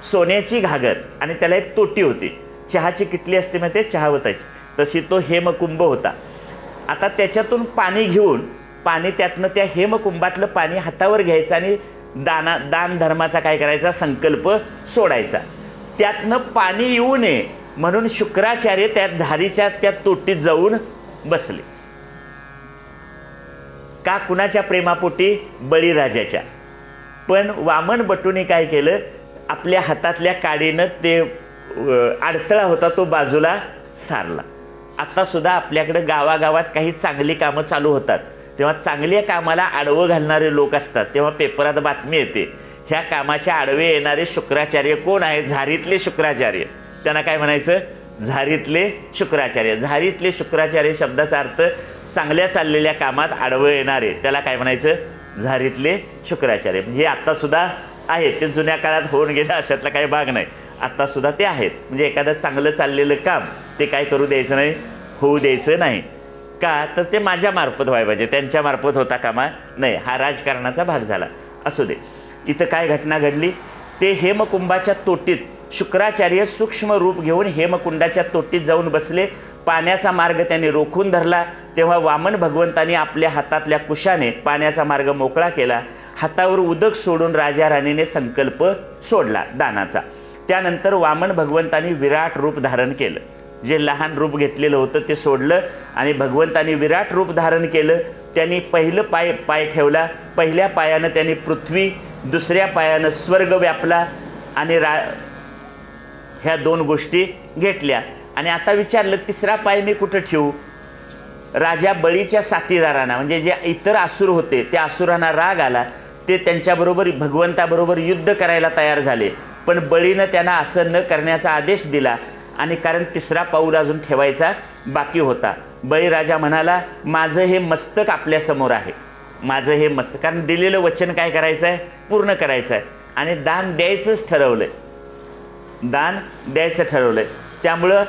सोन्याची घागर, आणि त्याला एक तोटी होती. चहाची किटली असते मग ते चहा ओतायची, तशी तो हेमकुंभ होता. आता त्याच्यातून पाणी घेऊन, पाणी त्यातनं त्या हेमकुंभातलं पाणी हातावर घ्यायचं आणि दान धर्माचा काय करायचा? संकल्प सोडायचा. त्यातनं पाणी येऊ नये म्हणून शुक्राचार्य त्या धारीच्या त्या तोटीत जाऊन बसले. का? कुणाच्या प्रेमापोटी? बळीराजाच्या. पण वामन बटूने काय केलं? आपल्या हातातल्या काडीनं ते अडथळा होता तो बाजूला सारला. आत्तासुद्धा आपल्याकडं गावागावात काही चांगली कामं चालू होतात, तेव्हा चांगल्या कामाला आडवं घालणारे लोक असतात. तेव्हा पेपरात बातमी येते, ह्या कामाच्या आडवे येणारे शुक्राचार्य कोण आहेत? झारीतले शुक्राचार्य. त्यांना काय म्हणायचं? झारीतले शुक्राचार्य. झारीतले शुक्राचार्य शब्दाचा अर्थ चांगल्या चाललेल्या कामात आडवं येणारे, त्याला काय म्हणायचं? झारीतले शुक्राचार्य. म्हणजे हे आत्तासुद्धा आहेत. ते जुन्या काळात होऊन गेलं अशातला काही भाग नाही, आत्तासुद्धा ते आहेत. म्हणजे एखादं चांगलं चाललेलं काम ते काय करू द्यायचं नाही? होऊ द्यायचं नाही. का? तर ते माझ्यामार्फत व्हायला पाहिजे, त्यांच्यामार्फत होता कामा नाही. हा राजकारणाचा भाग झाला. असू दे. इथं काय घटना घडली? ते हेमकुंभाच्या तोटीत शुक्राचार्य सूक्ष्म रूप घेऊन हेमकुंडाच्या तोटीत जाऊन बसले. पाण्याचा मार्ग त्यांनी रोखून धरला. तेव्हा वामन भगवंतांनी आपल्या हातातल्या कुशाने पाण्याचा मार्ग मोकळा केला. हातावर उदक सोडून राजा राणीने संकल्प सोडला दानाचा. त्यानंतर वामन भगवंतांनी विराट रूप धारण केलं. जे लहान रूप घेतलेलं होतं ते सोडलं आणि भगवंतांनी विराट रूप धारण केलं. त्यांनी पहिलं पाय ठेवला. पहिल्या पायानं त्यांनी पृथ्वी, दुसऱ्या पायानं स्वर्ग व्यापला आणि ह्या 2 गोष्टी घेतल्या. आणि आता विचारलं, तिसरा पाय मी कुठं ठेवू? राजा बळीच्या साथीदारांना, म्हणजे जे इतर असुर होते त्या असुरांना राग आला. ते त्यांच्याबरोबर भगवंताबरोबर युद्ध करायला तयार झाले. पण बळीनं त्यांना असं न करण्याचा आदेश दिला. आणि कारण तिसरा पाऊल अजून ठेवायचा बाकी होता. बळीराजा म्हणाला, माझं हे मस्तक आपल्यासमोर आहे, माझं हे मस्तक. कारण दिलेलं वचन काय करायचं आहे? पूर्ण करायचं आहे. आणि दान द्यायचंच ठरवलं आहे, दान द्यायचं ठरवलं आहे. त्यामुळं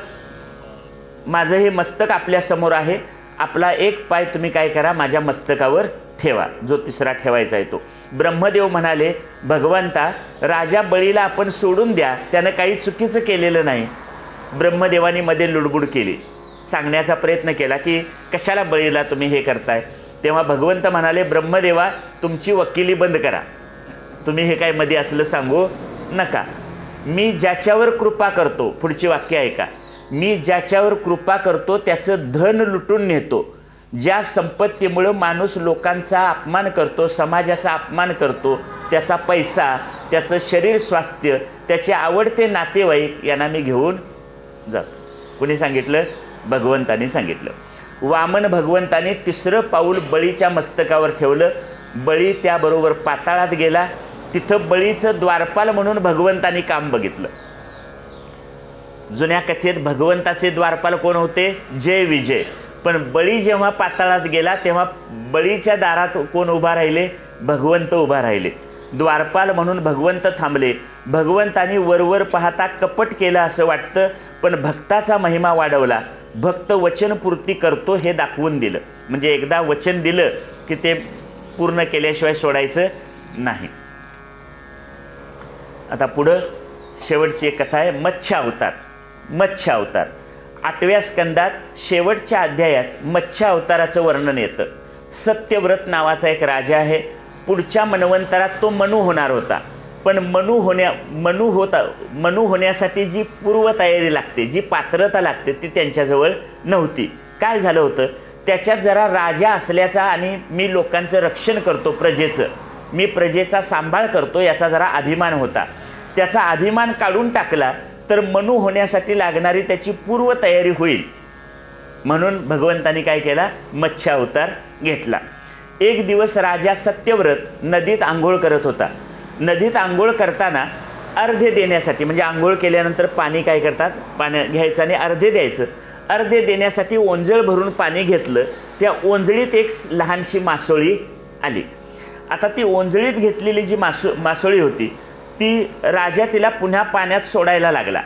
माझं हे मस्तक आपल्यासमोर आहे. आपला एक पाय तुम्ही काय करा? माझ्या मस्तकावर ठेवा, जो तिसरा ठेवायचा आहे तो. ब्रह्मदेव म्हणाले, भगवंता, राजा बळीला आपण सोडून द्या, त्यानं काही चुकीचं केलेलं नाही. ब्रह्मदेवानी मध्ये लुडबुड केली. सांगण्याचा प्रयत्न केला की कशाला बळीला तुम्ही हे करताय. तेव्हा भगवंत म्हणाले, ब्रह्मदेवा तुमची वकिली बंद करा, तुम्ही हे काय मध्ये असलं सांगू नका. मी ज्याच्यावर कृपा करतो, पुढची वाक्य ऐका, मी ज्याच्यावर कृपा करतो त्याचं धन लुटून नेतो. ज्या संपत्तीमुळं माणूस लोकांचा अपमान करतो, समाजाचा अपमान करतो, त्याचा पैसा, त्याचं शरीर स्वास्थ्य, त्याचे आवडते नातेवाईक यांना मी घेऊन जातो. कुणी सांगितलं? भगवंतानी सांगितलं. वामन भगवंतानी तिसरं पाऊल बळीच्या मस्तकावर ठेवलं. बळी त्याबरोबर पाताळात गेला. तिथं बळीचं द्वारपाल म्हणून भगवंतानी काम बघितलं. जुन्या कथेत भगवंताचे द्वारपाल कोण होते? जय विजय. पण बळी जेव्हा पाताळात गेला तेव्हा बळीच्या दारात कोण उभा राहिले? भगवंत उभा राहिले. द्वारपाल म्हणून भगवंत थांबले. भगवंतानी वरवर पाहता कपट केलं असं वाटतं, पण भक्ताचा महिमा वाढवला. भक्त वचनपूर्ती करतो हे दाखवून दिलं. म्हणजे एकदा वचन दिलं की ते पूर्ण केल्याशिवाय सोडायचं नाही. आता पुढं शेवटची एक कथा आहे, मत्स्य अवतार. मत्स्य अवतार 8व्या स्कंदात शेवटच्या अध्यायात मत्स्य अवताराचं वर्णन येतं. सत्यव्रत नावाचा एक राजा आहे. पुढच्या मन्वंतरात तो मनू होणार होता. पण मनू होण्यासाठी जी पूर्वतयारी लागते, जी पात्रता लागते, ती त्यांच्याजवळ नव्हती. काय झालं होतं? त्याच्यात जरा राजा असल्याचा आणि मी लोकांचं रक्षण करतो, प्रजेचं, मी प्रजेचा सांभाळ करतो, याचा जरा अभिमान होता. त्याचा अभिमान काढून टाकला तर मनू होण्यासाठी लागणारी त्याची पूर्वतयारी होईल. म्हणून भगवंतानी काय केला? मत्स्य अवतार घेतला. एक दिवस राजा सत्यव्रत नदीत आंघोळ करत होता. नदीत आंघोळ करताना अर्धे देण्यासाठी, म्हणजे आंघोळ केल्यानंतर पाणी काय करतात? पाणी घ्यायचं आणि अर्धे द्यायचं. अर्धे देण्यासाठी ओंजळ भरून पाणी घेतलं. त्या ओंजळीत एक लहानशी मासोळी आली. आता ती ओंजळीत घेतलेली जी मासोळी होती ती राजा तिला पुन्हा पाण्यात सोडायला लागला,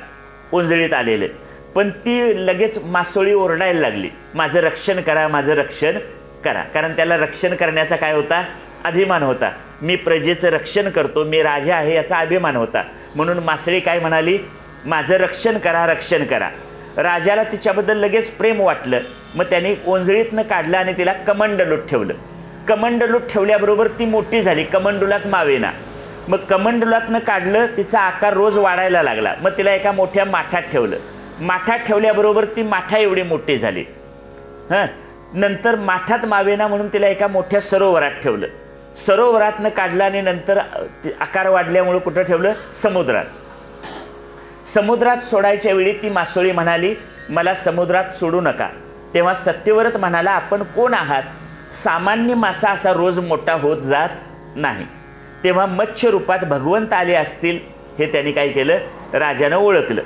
ओंजळीत आलेले. पण ती लगेच मासोळी ओरडायला लागली, माझं रक्षण करा, माझं रक्षण करा. कारण त्याला रक्षण करण्याचा काय होता? अभिमान होता. मी प्रजेचं रक्षण करतो, मी राजा आहे याचा अभिमान होता. म्हणून मासळी काय म्हणाली? माझं रक्षण करा, रक्षण करा. राजाला तिच्याबद्दल लगेच प्रेम वाटलं. मग त्याने ओंजळीतनं काढलं आणि तिला कमंडलूत ठेवलं. कमंडलूत ठेवल्याबरोबर ती मोठी झाली, कमंडुलात मावेना. मग कमंडुलातनं काढलं, तिचा आकार रोज वाढायला लागला. मग तिला एका मोठ्या माठात ठेवलं. माठात ठेवल्याबरोबर ती माठा एवढी मोठी झाली. नंतर माठात मावेना म्हणून तिला एका मोठ्या सरोवरात ठेवलं. सरोवरातनं काढलं आणि नंतर आकार वाढल्यामुळं कुठं ठेवलं? समुद्रात. समुद्रात सोडायच्या वेळी ती मासोळी म्हणाली, मला समुद्रात सोडू नका. तेव्हा सत्यव्रत म्हणाला, आपण कोण आहात? सामान्य मासा असा रोज मोठा होत जात नाही. तेव्हा मत्स्य रूपात भगवंत आले असतील हे त्यांनी काय केलं? राजानं ओळखलं.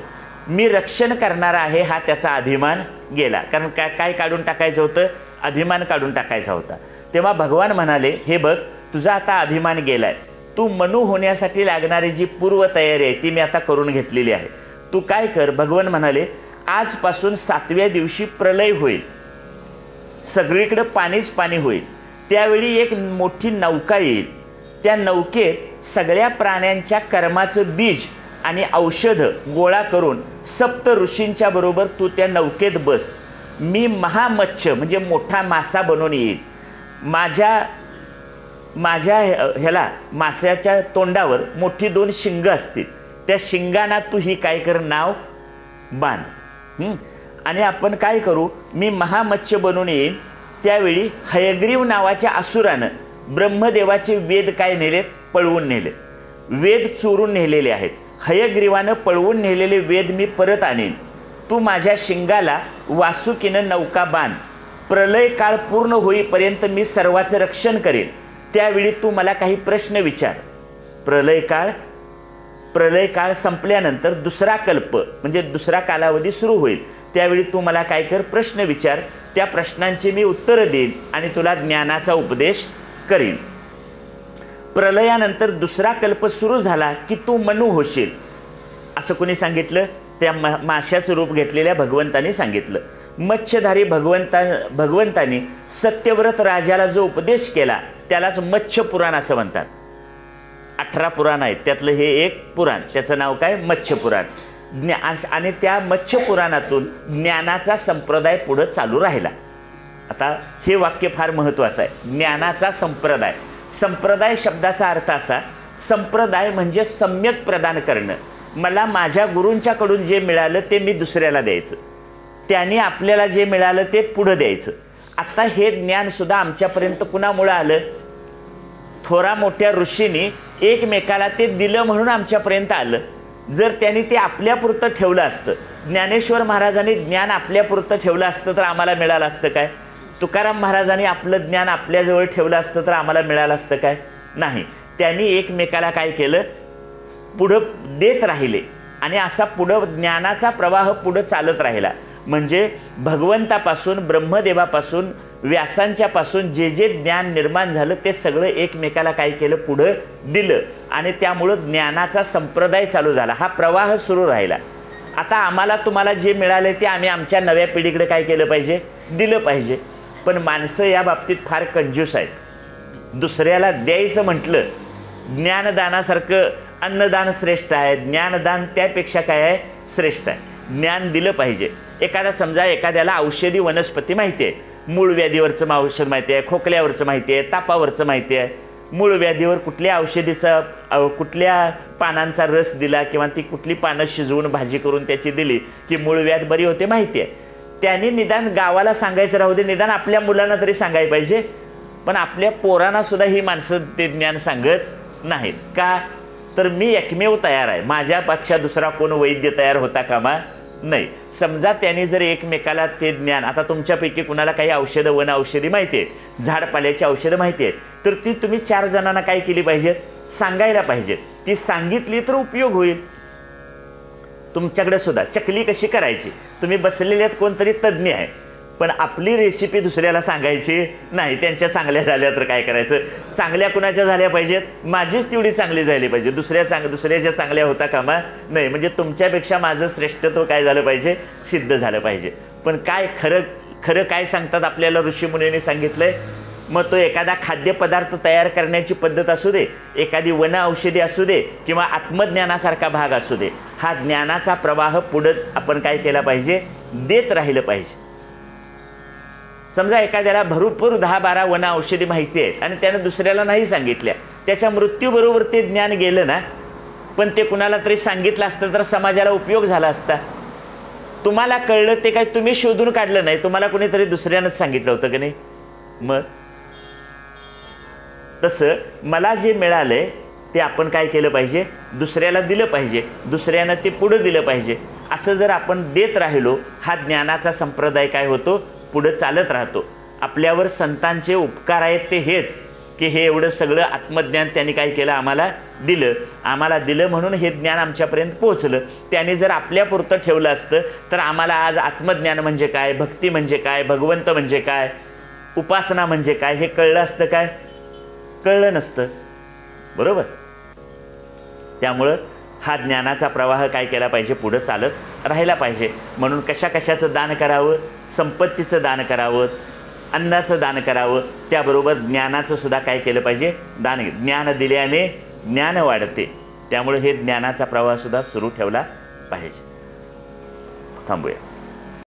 मी रक्षण करणारा आहे हा त्याचा अभिमान गेला. कारण काय काढून टाकायचं होतं? अभिमान काढून टाकायचा होता. तेव्हा भगवान म्हणाले, हे बघ, तुझा आता अभिमान गेलाय. तू मनू होण्यासाठी लागणारी जी पूर्वतयारी आहे ती मी आता करून घेतलेली आहे. तू काय कर? भगवान म्हणाले, आजपासून 7व्या दिवशी प्रलय होईल, सगळीकडे पाणीच पाणी होईल. त्यावेळी एक मोठी नौका येईल. त्या नौकेत सगळ्या प्राण्यांच्या कर्माचं बीज आणि औषधं गोळा करून सप्त ऋषींच्या बरोबर तू त्या नौकेत बस. मी महामत्स्य म्हणजे मोठा मासा बनून येईल. माझ्या ह्याला माशाच्या तोंडावर मोठी 2 शिंग असतील. त्या शिंगांना तू ही काय कर? नाव बांध. आणि आपण काय करू? मी महामत्स्य बनून येईन. त्यावेळी हयग्रीव नावाच्या असुरानं ब्रह्मदेवाचे वेद काय नेलेत? पळवून नेले. वेद चोरून नेलेले आहेत. हयग्रीवानं पळवून नेलेले वेद मी परत आणेन. तू माझ्या शिंगाला वासुकीनं नौका बांध. प्रलय काळ पूर्ण होईपर्यंत मी सर्वाचं रक्षण करेन. त्यावेळी तू मला काही प्रश्न विचार. प्रलय काळ संपल्यानंतर दुसरा कल्प म्हणजे दुसरा कालावधी सुरू होईल. त्यावेळी तू मला काय कर? प्रश्न विचार. त्या प्रश्नांची मी उत्तरं देईन आणि तुला ज्ञानाचा उपदेश करीन. प्रलयानंतर दुसरा कल्प सुरू झाला की तू मनू होशील. असं कोणी सांगितलं? त्या माशाचं रूप घेतलेल्या भगवंतानी सांगितलं. मत्स्यधारी भगवंतानी सत्यव्रत राजाला जो उपदेश केला त्यालाच मत्स्य पुराण असं म्हणतात. 18 पुराण आहेत, त्यातलं हे एक पुराण, त्याचं नाव काय? मत्स्य पुराण. आणि त्या मत्स्य पुराणातून ज्ञानाचा संप्रदाय पुढं चालू राहिला. आता हे वाक्य फार महत्त्वाचं आहे. ज्ञानाचा संप्रदाय. संप्रदाय शब्दाचा अर्थ असा, संप्रदाय म्हणजे सम्यक प्रदान करणं. मला माझ्या गुरूंच्याकडून जे मिळालं ते मी दुसऱ्याला द्यायचं, त्यांनी आपल्याला जे मिळालं ते पुढं द्यायचं. आता हे ज्ञानसुद्धा आमच्यापर्यंत कुणामुळं आलं? थोरा मोठ्या ऋषींनी एकमेकाला ते दिलं म्हणून आमच्यापर्यंत आलं. जर त्यांनी ते आपल्यापुरतं ठेवलं असतं, ज्ञानेश्वर महाराजांनी ज्ञान आपल्यापुरतं ठेवलं असतं तर आम्हाला मिळालं असतं काय? तुकाराम महाराजांनी आपलं ज्ञान आपल्याजवळ ठेवलं असतं तर आम्हाला मिळालं असतं काय? नाही. त्यांनी एकमेकाला काय केलं? पुढं देत राहिले आणि असा पुढं ज्ञानाचा प्रवाह पुढं चालत राहिला. म्हणजे भगवंतापासून, ब्रह्मदेवापासून, व्यासांच्यापासून जे जे ज्ञान निर्माण झालं ते सगळं एकमेकाला काय केलं? पुढं दिलं आणि त्यामुळं ज्ञानाचा संप्रदाय चालू झाला. हा प्रवाह सुरू राहिला. आता आम्हाला तुम्हाला जे मिळाले ते आम्ही आमच्या नव्या पिढीकडे काय केलं पाहिजे? दिलं पाहिजे. पण माणसं या बाबतीत फार कंजूस आहेत. दुसऱ्याला द्यायचं म्हटलं, ज्ञानदानासारखं अन्नदान श्रेष्ठ आहे, ज्ञानदान त्यापेक्षा काय आहे? श्रेष्ठ आहे. ज्ञान दिलं पाहिजे. समजा एखाद्याला औषधी वनस्पती माहिती आहे, मूळ व्याधीवरचं औषध माहिती आहे, खोकल्यावरचं माहिती आहे, तापावरचं माहिती आहे. मूळ व्याधीवर कुठल्या औषधीचा, कुठल्या पानांचा रस दिला किंवा ती कुठली पानं शिजवून भाजी करून त्याची दिली की मूळ व्याध बरी होते माहिती आहे. त्यांनी निदान गावाला सांगायचं राहू दे, निदान आपल्या मुलांना तरी सांगायला पाहिजे. पण आपल्या पोरांना सुद्धा ही माणसं ते ज्ञान सांगत नाहीत. का? तर मी एकमेव तयार आहे, माझ्यापेक्षा दुसरा कोण वैद्य तयार होता कामा नाही. समजा त्यांनी जर एकमेकाला ते ज्ञान, आता तुमच्यापैकी कुणाला काही औषधं, वन औषधी माहिती आहेत, झाडपाल्याची औषधं माहिती आहेत, तर ती तुम्ही 4 जणांना काय केली पाहिजेत? सांगायला पाहिजेत. ती सांगितली तर उपयोग होईल. तुमच्याकडे सुद्धा चकली कशी करायची, तुम्ही बसलेल्यात कोणतरी तज्ज्ञ आहे, पण आपली रेसिपी दुसऱ्याला सांगायची नाही. त्यांच्या चांगल्या झाल्या तर काय करायचं? चांगल्या कुणाच्या झाल्या पाहिजेत? माझीच तेवढी चांगली झाली पाहिजे, दुसऱ्याच्या चांगल्या होता कामा नाही. म्हणजे तुमच्यापेक्षा माझं श्रेष्ठत्व काय झालं पाहिजे? सिद्ध झालं पाहिजे. पण काय खरं काय सांगतात आपल्याला ऋषीमुनींनी सांगितलंय? मग तो एखादा खाद्यपदार्थ तयार करण्याची पद्धत असू दे, एखादी वन औषधी असू दे किंवा आत्मज्ञानासारखा भाग असू दे, हा ज्ञानाचा प्रवाह पुढं आपण काय केला पाहिजे? देत राहिलं पाहिजे. समजा एखाद्याला भरपूर 10-12 वन औषधी माहिती आहेत आणि त्यानं दुसऱ्याला नाही सांगितल्या, त्याच्या मृत्यूबरोबर ते ज्ञान गेलं ना. पण ते कुणाला तरी सांगितलं असतं तर समाजाला उपयोग झाला असता. तुम्हाला कळलं ते काय तुम्ही शोधून काढलं नाही, तुम्हाला कोणीतरी दुसऱ्यानंच सांगितलं होतं की नाही? मग तसं मला जे मिळालंय ते आपण काय केलं पाहिजे? दुसऱ्याला दिलं पाहिजे, दुसऱ्यानं ते पुढं दिलं पाहिजे. असं जर आपण देत राहिलो, हा ज्ञानाचा संप्रदाय काय होतो? पुढं चालत राहतो. आपल्यावर संतांचे उपकार आहेत ते हेच की हे एवढं सगळं आत्मज्ञान त्यांनी काय केलं? आम्हाला दिलं म्हणून हे ज्ञान आमच्यापर्यंत पोहोचलं. त्यांनी जर आपल्यापुरतं ठेवलं असतं तर आम्हाला आज आत्मज्ञान म्हणजे काय, भक्ती म्हणजे काय, भगवंत म्हणजे काय, उपासना म्हणजे काय हे कळलं असतं काय? कळलं नसतं. बरोबर. त्यामुळं हा ज्ञानाचा प्रवाह काय केला पाहिजे? पुढं चालत राहिला पाहिजे. म्हणून कशाचं दान करावं? संपत्तीचं दान करावं, अन्नाचं दान करावं, त्याबरोबर ज्ञानाचं सुद्धा काय केलं पाहिजे? दान. ज्ञान दिल्याने ज्ञान वाढते. त्यामुळे हे ज्ञानाचा प्रवाह सुद्धा सुरू ठेवला पाहिजे. थांबूया.